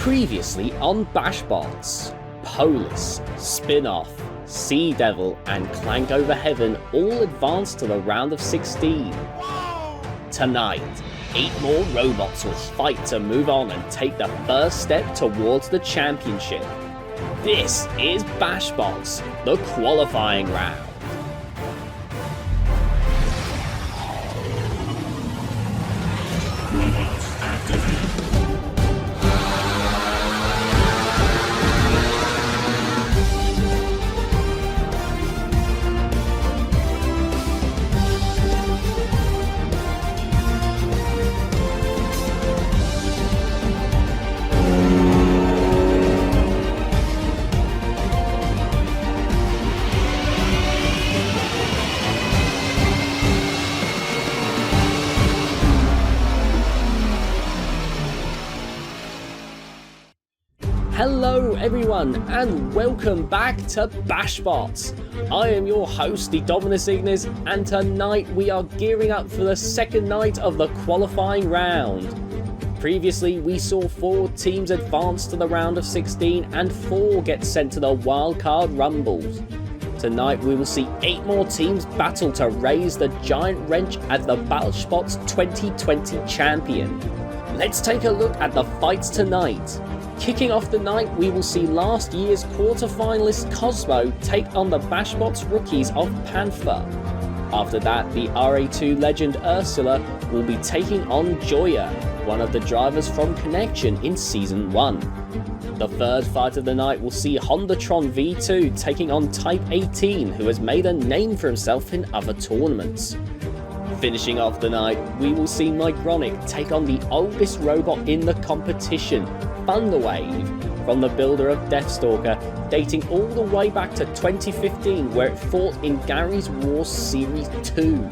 Previously on BashBots, Polis, Spin-Off, Sea Devil and Clank Over Heaven all advanced to the round of 16. Tonight, 8 more robots will fight to move on and take the first step towards the championship. This is BashBots, the qualifying round. Hello everyone and welcome back to BashBots. I am your host, the Dominus Ignis, and tonight we are gearing up for the second night of the qualifying round. Previously we saw 4 teams advance to the round of 16 and 4 get sent to the wildcard rumbles. Tonight we will see 8 more teams battle to raise the giant wrench as the BashBots 2020 champion. Let's take a look at the fights tonight. Kicking off the night, we will see last year's quarter-finalist Cosmo take on the BashBots rookies of Panther. After that, the RA2 legend Ursula will be taking on Joya, one of the drivers from Connection in Season 1. The third fight of the night will see Hondatron V2 taking on Type 18, who has made a name for himself in other tournaments. Finishing off the night, we will see Micronic take on the oldest robot in the competition, Thunderwave, from the builder of Deathstalker, dating all the way back to 2015 where it fought in Gary's Wars Series 2.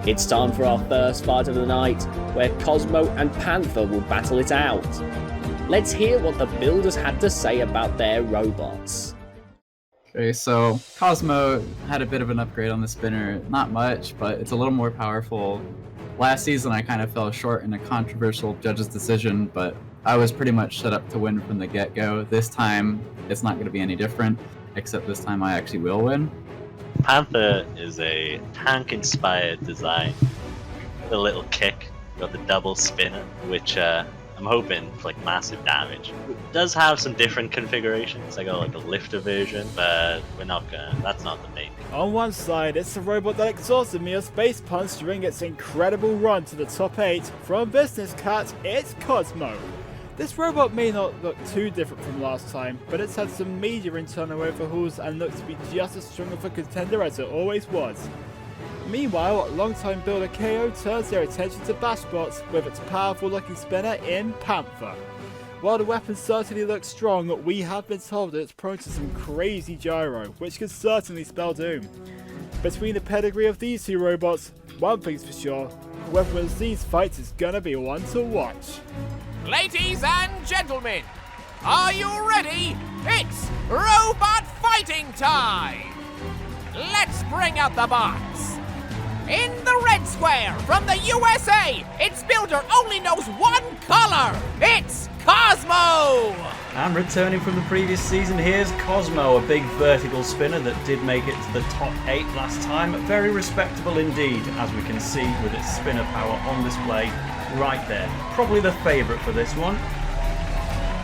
It's time for our first fight of the night, where Cosmo and Panther will battle it out. Let's hear what the builders had to say about their robots. Okay, so Cosmo had a bit of an upgrade on the spinner. Not much, but it's a little more powerful. Last season I kind of fell short in a controversial judge's decision, but I was pretty much set up to win from the get-go. This time it's not going to be any different, except this time I actually will win. Panther is a tank-inspired design. The little kick, got the double spinner, which I'm hoping for like massive damage. It does have some different configurations. I got like a lifter version, but that's not the main. On one side, it's a robot that exhausted me of space punch during its incredible run to the top 8. From Business Cat, it's Cosmo. This robot may not look too different from last time, but it's had some major internal overhauls and looks to be just as strong of a contender as it always was. Meanwhile, longtime builder KO turns their attention to BashBots with its powerful looking spinner in Panther. While the weapon certainly looks strong, we have been told that it's prone to some crazy gyro, which could certainly spell doom. Between the pedigree of these 2 robots, one thing's for sure, whoever wins these fights is gonna be one to watch. Ladies and gentlemen, are you ready? It's robot fighting time! Let's bring out the bots. In the red square, from the USA, its builder only knows one color. It's Cosmo! And returning from the previous season, here's Cosmo, a big vertical spinner that did make it to the top 8 last time. Very respectable indeed, as we can see with its spinner power on display right there. Probably the favourite for this one.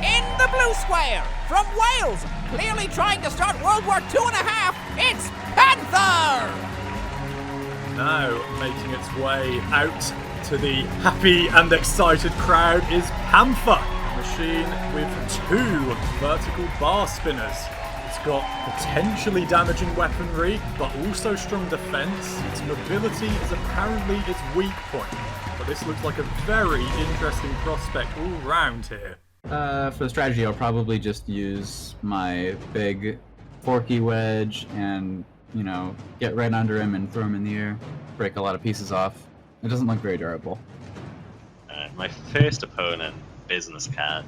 In the blue square, from Wales, clearly trying to start World War II and a half, it's Panther! Now, making its way out to the happy and excited crowd is Panther, a machine with 2 vertical bar spinners. It's got potentially damaging weaponry, but also strong defense. Its mobility is apparently its weak point, but this looks like a very interesting prospect all round here. For the strategy, I'll probably just use my big forky wedge and, get right under him and throw him in the air. Break a lot of pieces off. It doesn't look very durable. My first opponent, Business Cat.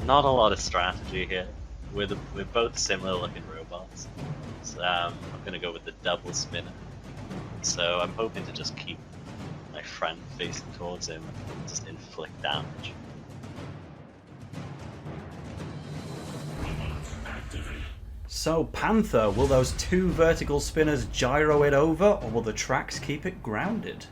Not a lot of strategy here. We're both similar looking robots. So, I'm going to go with the double spinner. So I'm hoping to just keep my friend facing towards him and just inflict damage. So, Panther, will those 2 vertical spinners gyro it over, or will the tracks keep it grounded?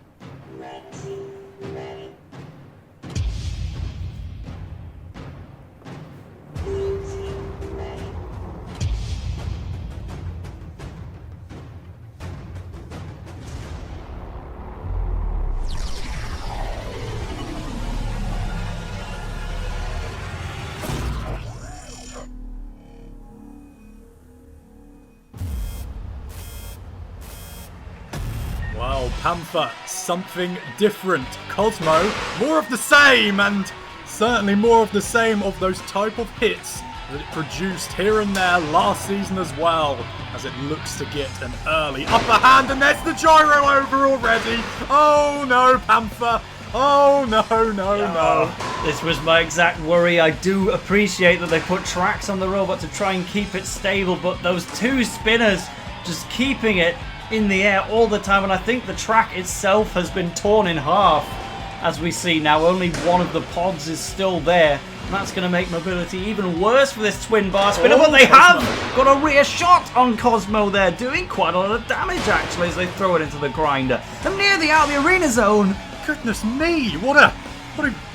Well, Panther, something different. Cosmo, more of the same, and certainly more of the same of those type of hits that it produced here and there last season as well, as it looks to get an early upper hand, and there's the gyro over already. Oh no, Panther. Oh no. This was my exact worry. I do appreciate that they put tracks on the robot to try and keep it stable, but those 2 spinners just keeping it in the air all the time, and I think the track itself has been torn in half. As we see now, only one of the pods is still there, and that's going to make mobility even worse for this twin bar spinner, but they have got a rear shot on Cosmo there, doing quite a lot of damage actually as they throw it into the grinder. And near the out of the arena zone. Goodness me, what a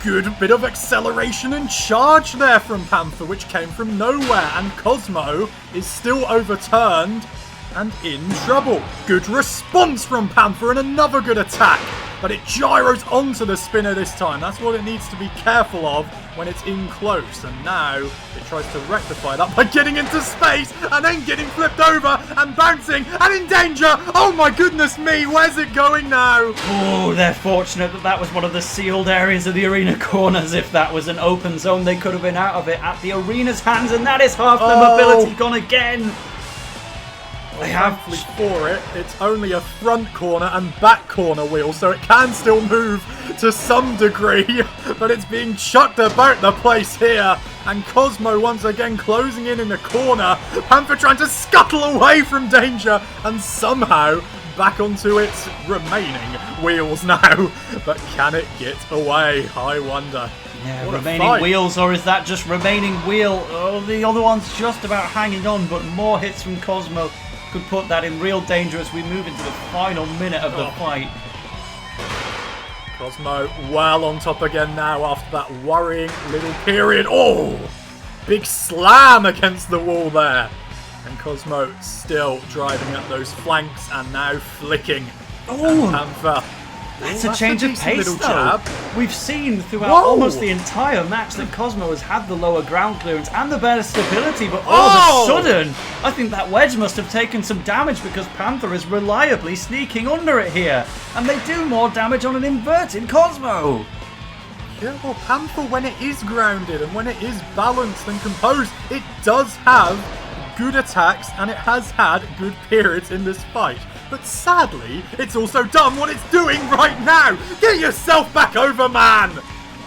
good bit of acceleration and charge there from Panther, which came from nowhere, and Cosmo is still overturned and in trouble. Good response from Panther and another good attack, but it gyros onto the spinner this time. That's what it needs to be careful of when it's in close, and now it tries to rectify that by getting into space and then getting flipped over and bouncing and in danger. Oh my goodness me, where's it going now? Oh, they're fortunate that was one of the sealed areas of the arena corners. If that was an open zone, they could have been out of it at the arena's hands, and that is half the mobility gone again. They have for it. It's only a front corner and back corner wheel, so it can still move to some degree, but it's being chucked about the place here. And Cosmo once again closing in the corner. Panther trying to scuttle away from danger and somehow back onto its remaining wheels now. But can it get away? I wonder. Yeah, What a remaining fight. wheels, or is that just remaining wheel? Oh, the other one's just about hanging on, but more hits from Cosmo could put that in real danger as we move into the final minute of the fight. Cosmo well on top again now after that worrying little period. Oh! Big slam against the wall there. And Cosmo still driving at those flanks and now flicking. Oh! And Panther. That's Oh, a change of decent pace, little though. jab. We've seen throughout Whoa! almost the entire match that Cosmo has had the lower ground clearance and the better stability, but all of a sudden, I think that wedge must have taken some damage because Panther is reliably sneaking under it here, and they do more damage on an inverted Cosmo. Yeah, well, Panther, when it is grounded and when it is balanced and composed, it does have good attacks and it has had good periods in this fight. But sadly, it's also done what it's doing right now. Get yourself back over, man!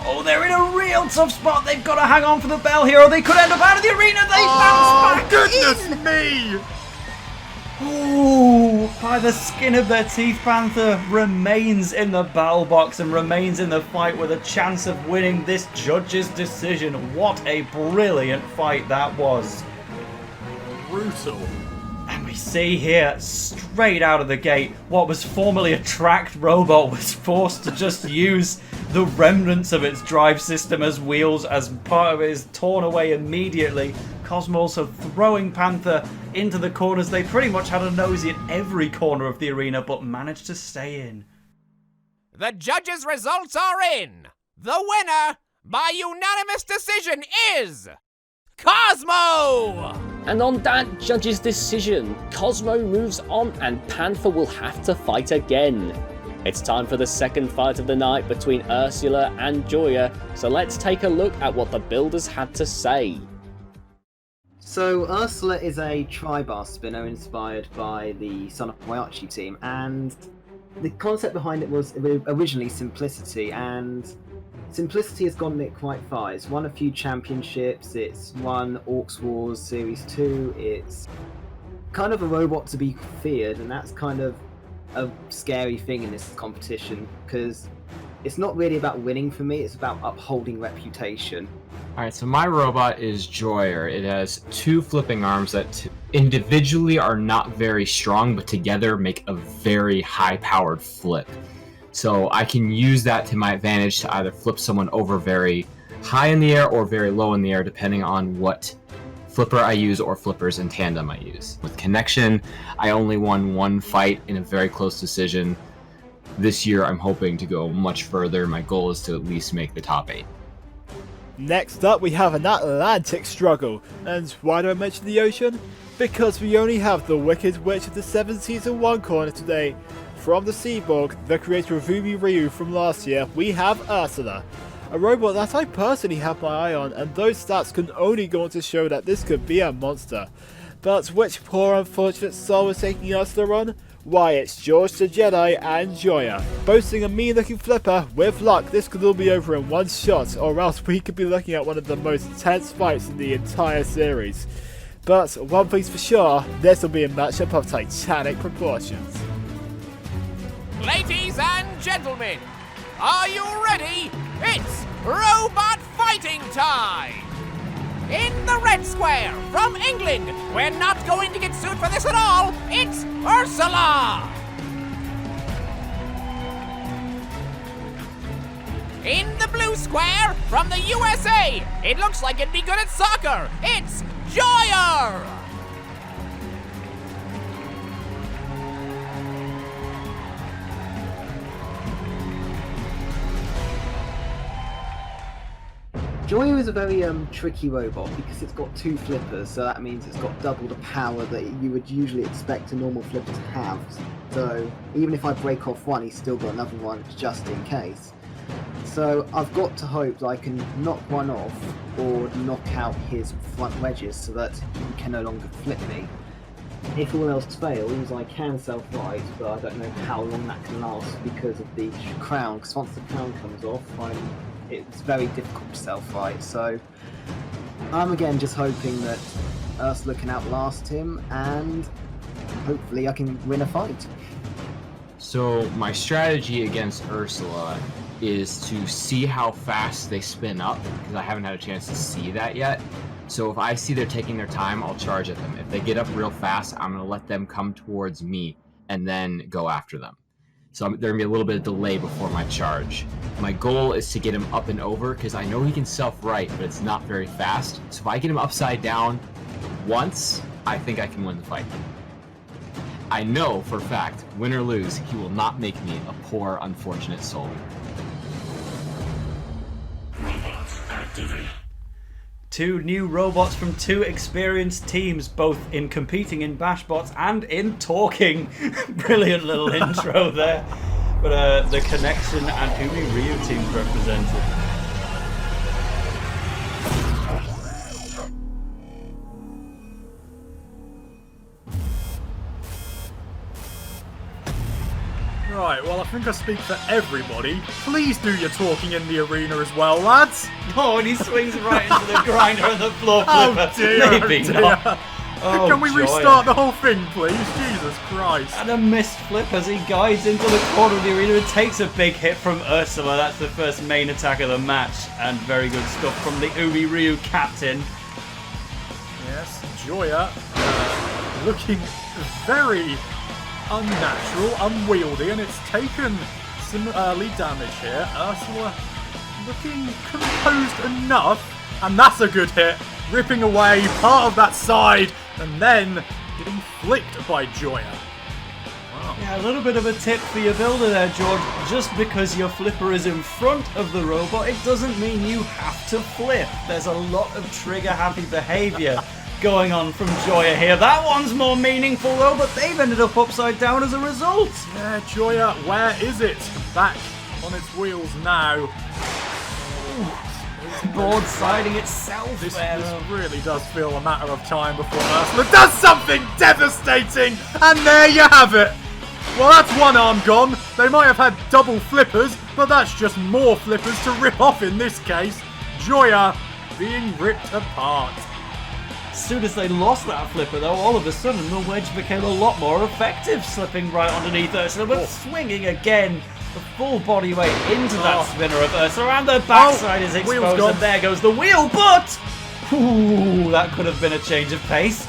Oh, they're in a real tough spot. They've got to hang on for the bell here, or they could end up out of the arena. They bounce back goodness in. me! Oh, by the skin of their teeth, Panther remains in the battle box and remains in the fight with a chance of winning this judge's decision. What a brilliant fight that was. Brutal. And we see here, straight out of the gate, what was formerly a tracked robot was forced to just use the remnants of its drive system as wheels, as part of it is torn away immediately. Cosmo also throwing Panther into the corners. They pretty much had a nosy at every corner of the arena, but managed to stay in. The judges' results are in. The winner, by unanimous decision, is Cosmo! And on that judge's decision, Cosmo moves on and Panther will have to fight again. It's time for the second fight of the night between Ursula and Joya, so let's take a look at what the builders had to say. So Ursula is a tri-bar spinner inspired by the Son of Waiachi team, and the concept behind it was originally simplicity, and simplicity has gotten it quite far. It's won a few championships, it's won Orcs Wars Series 2, it's kind of a robot to be feared, and that's kind of a scary thing in this competition, because it's not really about winning for me, it's about upholding reputation. Alright, so my robot is Joyer. It has 2 flipping arms that individually are not very strong, but together make a very high-powered flip. So I can use that to my advantage to either flip someone over very high in the air or very low in the air, depending on what flipper I use or flippers in tandem I use. With Connection, I only won 1 fight in a very close decision. This year, I'm hoping to go much further. My goal is to at least make the top 8. Next up, we have an Atlantic struggle. And why do I mention the ocean? Because we only have the Wicked Witch of the 7 Season 1 corner today. From the Seaborg, the creator of Umi Ryu from last year, we have Ursula. A robot that I personally have my eye on, and those stats can only go on to show that this could be a monster. But which poor unfortunate soul is taking Ursula on? Why, it's George the Jedi and Joya. Boasting a mean looking flipper, with luck this could all be over in 1 shot, or else we could be looking at one of the most tense fights in the entire series. But one thing's for sure, this will be a matchup of titanic proportions. Ladies and gentlemen, are you ready? It's robot fighting time! In the red square, from England, we're not going to get sued for this at all, it's Ursula! In the blue square, from the USA, it looks like it'd be good at soccer, it's Joyer! Joya is a very tricky robot because it's got 2 flippers, so that means it's got double the power that you would usually expect a normal flipper to have. So even if I break off one, he's still got another one just in case. So I've got to hope that I can knock one off or knock out his front wedges so that he can no longer flip me. If all else fails, I can self-right, but I don't know how long that can last because of the crown, because once the crown comes off, it's very difficult to self-right. So I'm again just hoping that Ursula can outlast him and hopefully I can win a fight. So my strategy against Ursula is to see how fast they spin up, because I haven't had a chance to see that yet. So if I see they're taking their time, I'll charge at them. If they get up real fast, I'm going to let them come towards me and then go after them. So there's going to be a little bit of delay before my charge. My goal is to get him up and over, because I know he can self-right, but it's not very fast. So if I get him upside down once, I think I can win the fight. I know for a fact, win or lose, he will not make me a poor, unfortunate soul. Two new robots from 2 experienced teams, both in competing in BashBots and in talking. Brilliant little intro there. But the Connection and Umi Ryu teams represented. Right, well, I think I speak for everybody. Please do your talking in the arena as well, lads. Oh, and he swings right into the grinder and the floor flipper. Oh dear, Maybe oh dear. not. Oh, Can we joy. restart the whole thing, please? Jesus Christ. And a missed flip as he guides into the corner of the arena and takes a big hit from Ursula. That's the first main attack of the match. And very good stuff from the Umi Ryu captain. Yes, Joya looking very unnatural, unwieldy, and it's taken some early damage here. Ursula looking composed enough, and that's a good hit, ripping away part of that side, and then getting flicked by Joya. Wow. Yeah, a little bit of a tip for your builder there, George. Just because your flipper is in front of the robot, it doesn't mean you have to flip. There's a lot of trigger-happy behaviour going on from Joya here. That one's more meaningful though, but they've ended up upside down as a result. Yeah, Joya, where is it? Back on its wheels now. Broadsiding itself This there. really does feel a matter of time before Ursula does something devastating, and there you have it. Well, that's one arm gone. They might have had double flippers, but that's just more flippers to rip off in this case. Joya being ripped apart. As soon as they lost that flipper though, all of a sudden the wedge became a lot more effective, slipping right underneath Ursula, but swinging again the full body weight into that spinner of Ursula, and the backside is exposed, and there goes the wheel, but... Ooh, that could have been a change of pace.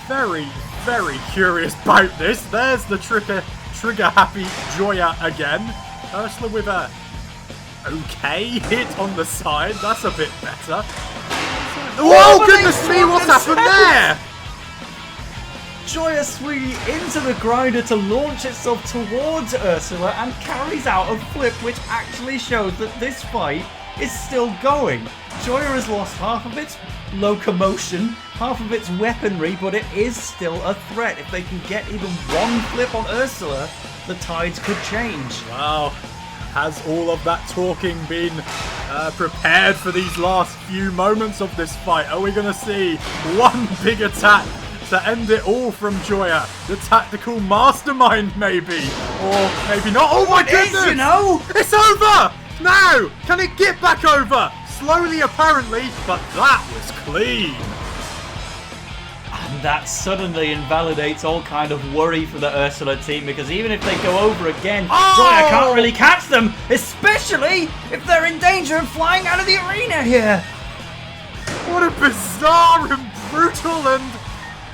Very, very curious about this. There's the trigger-happy Joya again. Ursula with a okay hit on the side. That's a bit better. Whoa, goodness me, what's happened there? Joya swinging into the grinder to launch itself towards Ursula and carries out a flip, which actually shows that this fight is still going. Joya has lost half of its locomotion, half of its weaponry, but it is still a threat. If they can get even one flip on Ursula, the tides could change. Wow. Has all of that talking been prepared for these last few moments of this fight? Are we going to see one big attack to end it all from Joya? The tactical mastermind, maybe? Or maybe not? Oh my goodness! You know? It's over! Now! Can it get back over? Slowly, apparently, but that was clean. And that suddenly invalidates all kind of worry for the Ursula team, because even if they go over again, Joya can't really catch them, especially if they're in danger of flying out of the arena here. What a bizarre and brutal and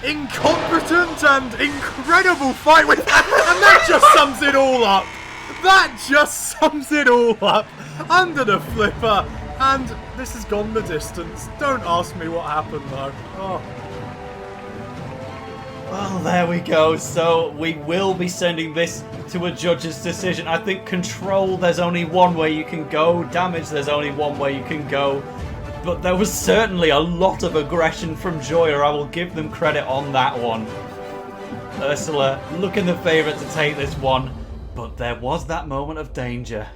incompetent and incredible fight with that, and that just sums it all up. That just sums it all up. Under the flipper, and this has gone the distance. Don't ask me what happened though. Oh. Well, there we go. So we will be sending this to a judge's decision. I think control, there's only one way you can go. Damage, there's only one way you can go. But there was certainly a lot of aggression from Joya. I will give them credit on that one. Ursula looking the favourite to take this one, but there was that moment of danger.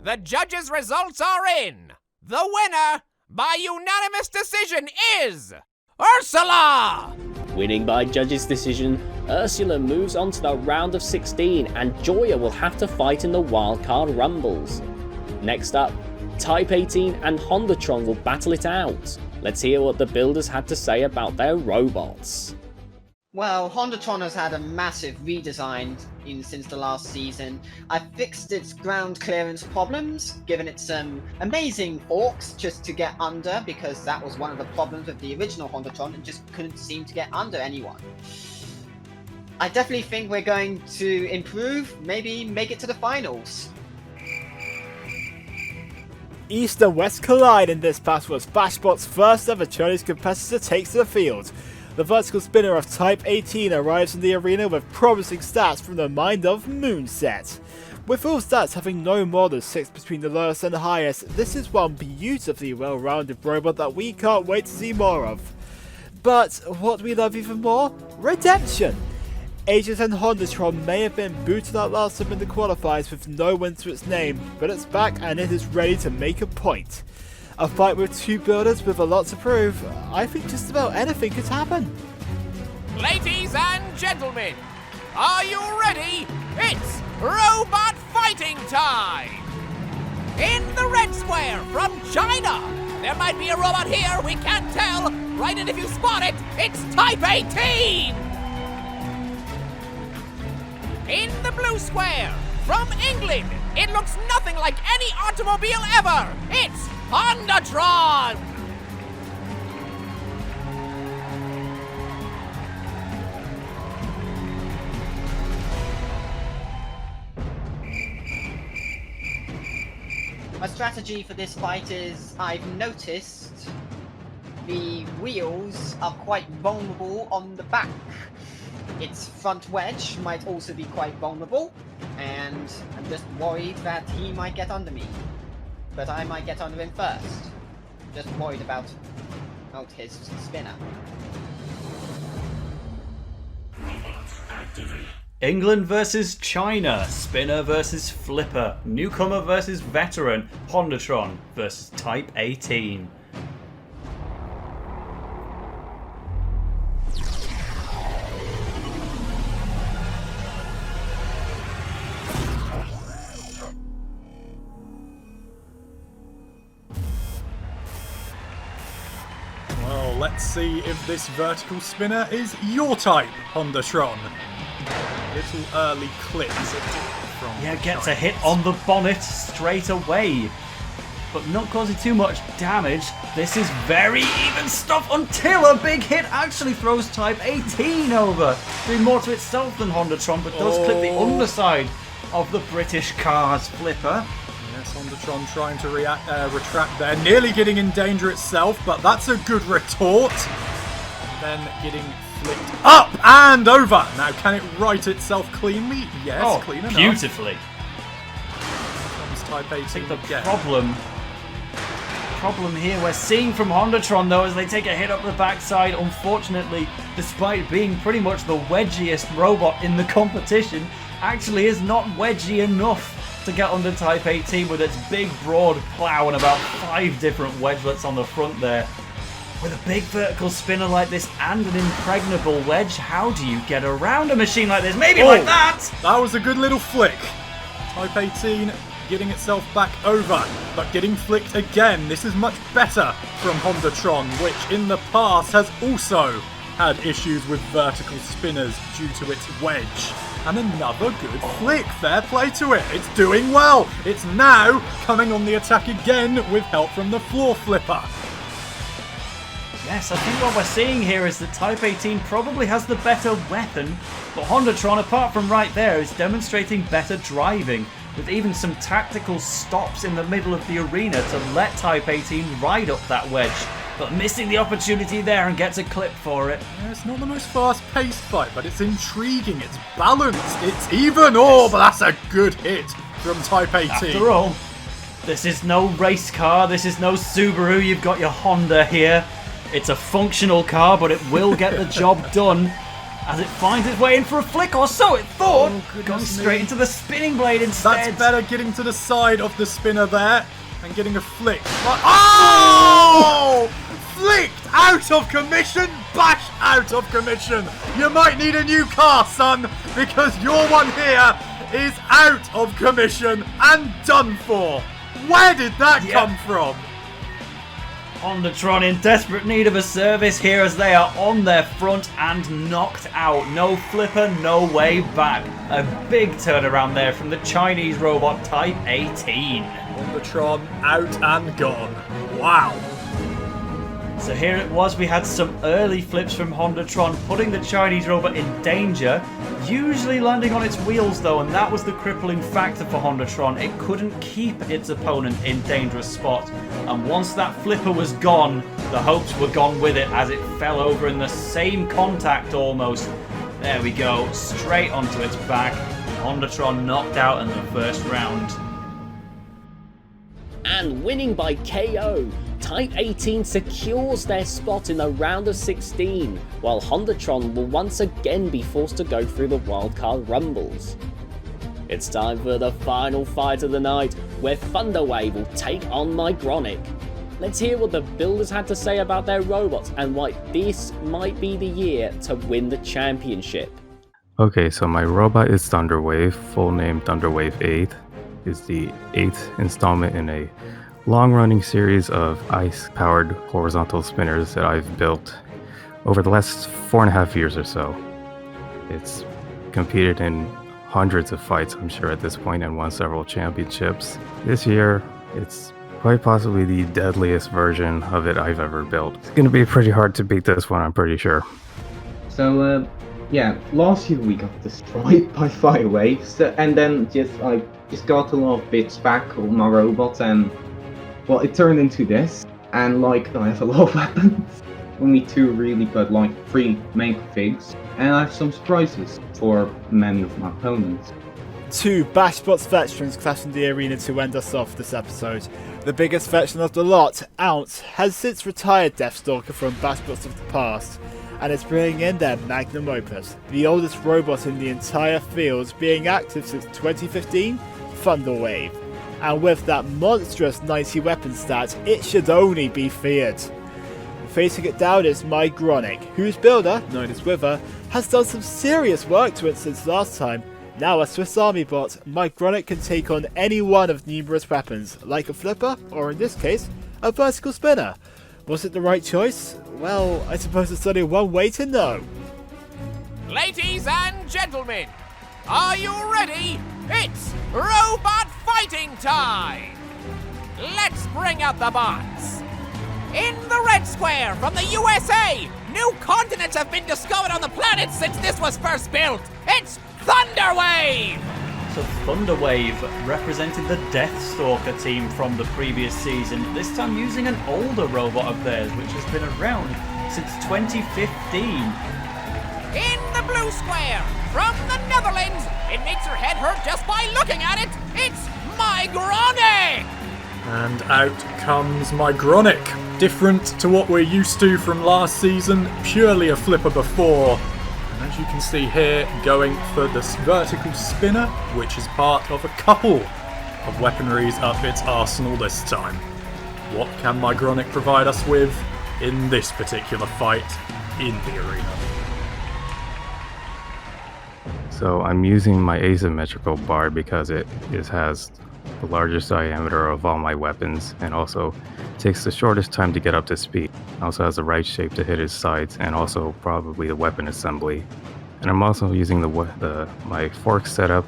The judges' results are in. The winner, by unanimous decision, is Ursula! Winning by judges' decision, Ursula moves on to the round of 16 and Joya will have to fight in the wildcard rumbles. Next up, Type 18 and Hondatron will battle it out. Let's hear what the builders had to say about their robots. Well, Hondatron has had a massive redesign since the last season. I fixed its ground clearance problems, given it some amazing forks just to get under, because that was one of the problems with the original Hondatron, and just couldn't seem to get under anyone. I definitely think we're going to improve, maybe make it to the finals. East and West collide in this battle as BashBots' first ever Chinese competitor takes to the field. The vertical spinner of Type 18 arrives in the arena with promising stats from the mind of Moonset. With all stats having no more than 6 between the lowest and the highest, this is one beautifully well-rounded robot that we can't wait to see more of. But what we love even more? Redemption! Agent and Hondatron may have been booted out last time in the qualifiers with no win to its name, but it's back and it is ready to make a point. A fight with two builders with a lot to prove. I think just about anything could happen. Ladies and gentlemen, are you ready? It's robot fighting time! In the red square from China, there might be a robot here, we can't tell. Right, and if you spot it, it's Type 18! In the blue square from England, it looks nothing like any automobile ever. It's Hondatron! My strategy for this fight is, I've noticed the wheels are quite vulnerable on the back. Its front wedge might also be quite vulnerable, and I'm just worried that he might get under me. But I might get under him first. Just worried about his spinner. England versus China, spinner versus flipper, newcomer versus veteran, Hondatron versus Type 18. Let's see if this vertical spinner is your type, Hondatron. Little early clicks from Yeah, gets the a hit Chinese. on the bonnet straight away. But not causing too much damage. This is very even stuff until a big hit actually throws Type 18 over. Doing more to itself than Hondatron, but does clip the underside of the British car's flipper. Yes, Hondatron trying to retract there, nearly getting in danger itself, but that's a good retort. Then getting flicked up and over. Now, can it right itself cleanly? Yes, clean enough. Beautifully. Comes Type 18 I think the again. problem here we're seeing from Hondatron though as they take a hit up the backside, unfortunately, despite being pretty much the wedgiest robot in the competition, actually is not wedgy enough to get under Type 18 with its big broad plow and about 5 different wedgelets on the front there. With a big vertical spinner like this and an impregnable wedge, how do you get around a machine like this? Maybe like that! That was a good little flick. Type 18 getting itself back over, but getting flicked again. This is much better from Hondatron, which in the past has also had issues with vertical spinners due to its wedge. And another good flick. Fair play to it. It's doing well. It's now coming on the attack again with help from the floor flipper. Yes, I think what we're seeing here is that Type 18 probably has the better weapon, but Hondatron, apart from right there, is demonstrating better driving, with even some tactical stops in the middle of the arena to let Type 18 ride up that wedge, but missing the opportunity there and gets a clip for it. Yeah, it's not the most fast-paced fight, but it's intriguing, it's balanced, it's even. Oh, but that's a good hit from Type 18. After all, this is no race car, this is no Subaru, you've got your Honda here. It's a functional car, but it will get the job done as it finds its way in for a flick, or so it thought. Going straight into the spinning blade instead. That's better, getting to the side of the spinner there and getting a flick. But, oh! Flicked out of commission, bashed out of commission. You might need a new car, son, because your one here is out of commission and done for. Where did that come from? Hondatron in desperate need of a service here as they are on their front and knocked out. No flipper, no way back. A big turnaround there from the Chinese robot Type 18. Hondatron out and gone. Wow. So here it was, we had some early flips from Hondatron, putting the Chinese robot in danger, usually landing on its wheels though, and that was the crippling factor for Hondatron. It couldn't keep its opponent in dangerous spots, and once that flipper was gone, the hopes were gone with it as it fell over in the same contact almost. There we go, straight onto its back. Hondatron knocked out in the first round. And winning by KO, Type 18 secures their spot in the round of 16, while Hondatron will once again be forced to go through the wildcard rumbles. It's time for the final fight of the night, where Thunderwave will take on Mygronic. Let's hear what the builders had to say about their robots and why this might be the year to win the championship. Okay, so my robot is Thunderwave, full name Thunderwave 8. Is the 8th installment in a long-running series of ice-powered horizontal spinners that I've built over the last 4.5 years or so. It's competed in hundreds of fights, I'm sure, at this point, and won several championships. This year, it's quite possibly the deadliest version of it I've ever built. It's going to be pretty hard to beat this one, I'm pretty sure. So, yeah, last year we got destroyed by fire waves, and then I just got a lot of bits back on my robot, and well, it turned into this. And like, I have a lot of weapons, only 2 really, but like 3 main configs, and I have some surprises for many of my opponents. 2 BashBots veterans clash in the arena to end us off this episode. The biggest veteran of the lot, Ounce, has since retired Deathstalker from BashBots of the past, and is bringing in their magnum opus, the oldest robot in the entire field, being active since 2015, Thunderwave. And with that monstrous 90 weapon stat, it should only be feared. Facing it down is Mygronic, whose builder, known as Wither, has done some serious work to it since last time. Now a Swiss Army bot, Mygronic can take on any one of numerous weapons, like a flipper, or in this case, a vertical spinner. Was it the right choice? Well, I suppose it's only one way to know. Ladies and gentlemen, Are you ready? It's robot fighting time! Let's bring out the bots. In the red square from the USA, new continents have been discovered on the planet since this was first built. It's Thunderwave! So Thunderwave represented the Deathstalker team from the previous season, this time using an older robot of theirs, which has been around since 2015. In the blue square from the Netherlands, it makes your head hurt just by looking at it. It's Mygronic! And out comes Mygronic. Different to what we're used to from last season, purely a flipper before. And as you can see here, going for this vertical spinner, which is part of a couple of weaponries up its arsenal this time. What can Mygronic provide us with in this particular fight in the arena? So I'm using my asymmetrical bar because it has the largest diameter of all my weapons and also takes the shortest time to get up to speed. It also has the right shape to hit his sights and also probably the weapon assembly. And I'm also using my fork setup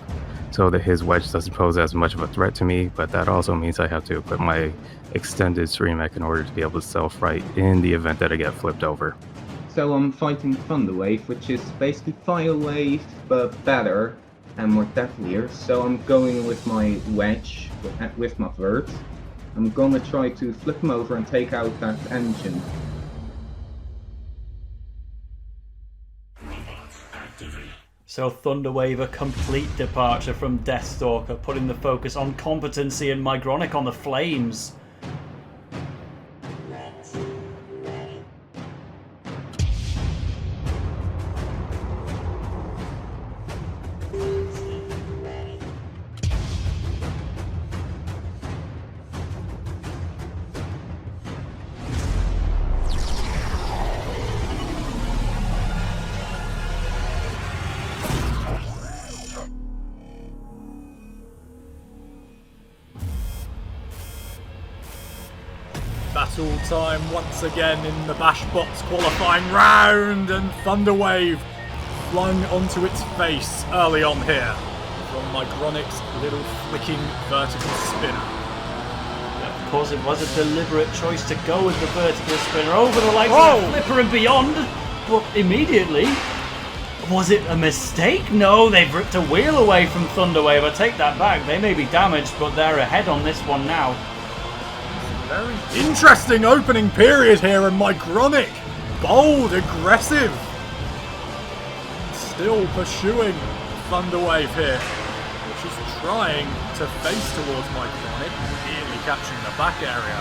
so that his wedge doesn't pose as much of a threat to me, but that also means I have to equip my extended Streamec in order to be able to self-right in the event that I get flipped over. So I'm fighting Thunderwave, which is basically Fire Wave, but better and more deadlier. So I'm going with my wedge, with my vert. I'm gonna try to flip him over and take out that engine. So Thunderwave, a complete departure from Deathstalker, putting the focus on competency and Mygronic on the flames. Battle time once again in the BashBots qualifying round, and Thunderwave flung onto its face early on here from Mygronic's little flicking vertical spinner. Of course, it was a deliberate choice to go with the vertical spinner over the likes of the flipper and beyond, but immediately, was it a mistake? No, they've ripped a wheel away from Thunderwave. I take that back. They may be damaged, but they're ahead on this one now. Very interesting opening period here, and Mygronic, bold, aggressive, still pursuing Thunderwave here, which is trying to face towards Mygronic, nearly catching the back area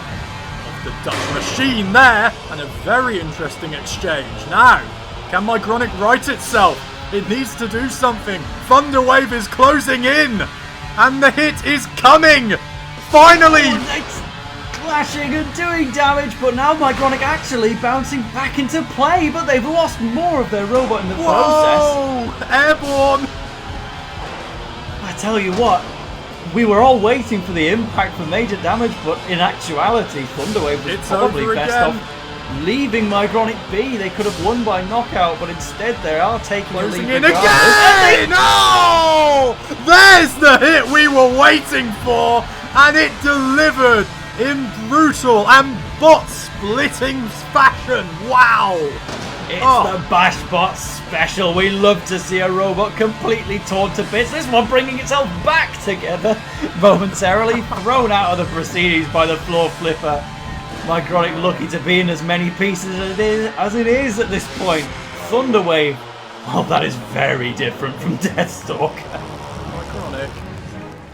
of the Dutch machine there, and a very interesting exchange. Now, can Mygronic right itself? It needs to do something. Thunderwave is closing in, and the hit is coming! Finally! Clashing and doing damage, but now Mygronic actually bouncing back into play, but they've lost more of their robot in the process. Airborne! I tell you what, we were all waiting for the impact for major damage, but in actuality, Thunderwave was probably best off leaving Mygronic be. They could have won by knockout, but instead they are taking a lead in again! No! There's the hit we were waiting for, and it delivered in brutal and bot-splitting fashion. Wow! It's the BashBots special. We love to see a robot completely torn to bits. This one bringing itself back together momentarily, thrown out of the proceedings by the floor flipper. Mygronic lucky to be in as many pieces as it is at this point. Thunderwave, well, that is very different from Deathstalker. Mygronic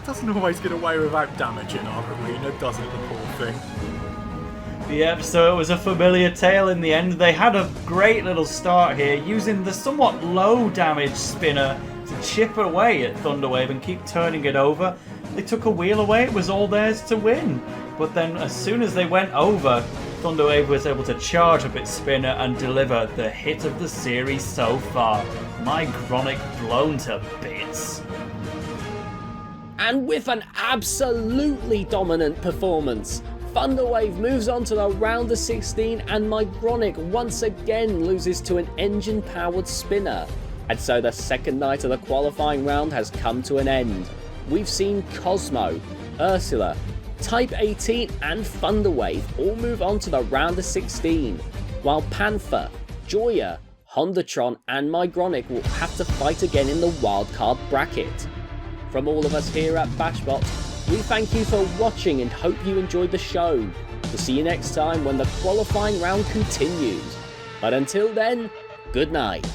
doesn't always get away without damage in our arena, does it, the poor thing? Yep, so it was a familiar tale in the end. They had a great little start here, using the somewhat low damage spinner to chip away at Thunderwave and keep turning it over. They took a wheel away, it was all theirs to win. But then as soon as they went over, Thunderwave was able to charge up its spinner and deliver the hit of the series so far. Mygronic blown to bits. And with an absolutely dominant performance, Thunderwave moves on to the round of 16, and Mygronic once again loses to an engine-powered spinner. And so the second night of the qualifying round has come to an end. We've seen Cosmo, Ursula, Type 18 and Thunderwave all move on to the round of 16, while Panther, Joya, Hondatron and Mygronic will have to fight again in the wildcard bracket. From all of us here at BashBots, we thank you for watching and hope you enjoyed the show. We'll see you next time when the qualifying round continues. But until then, good night.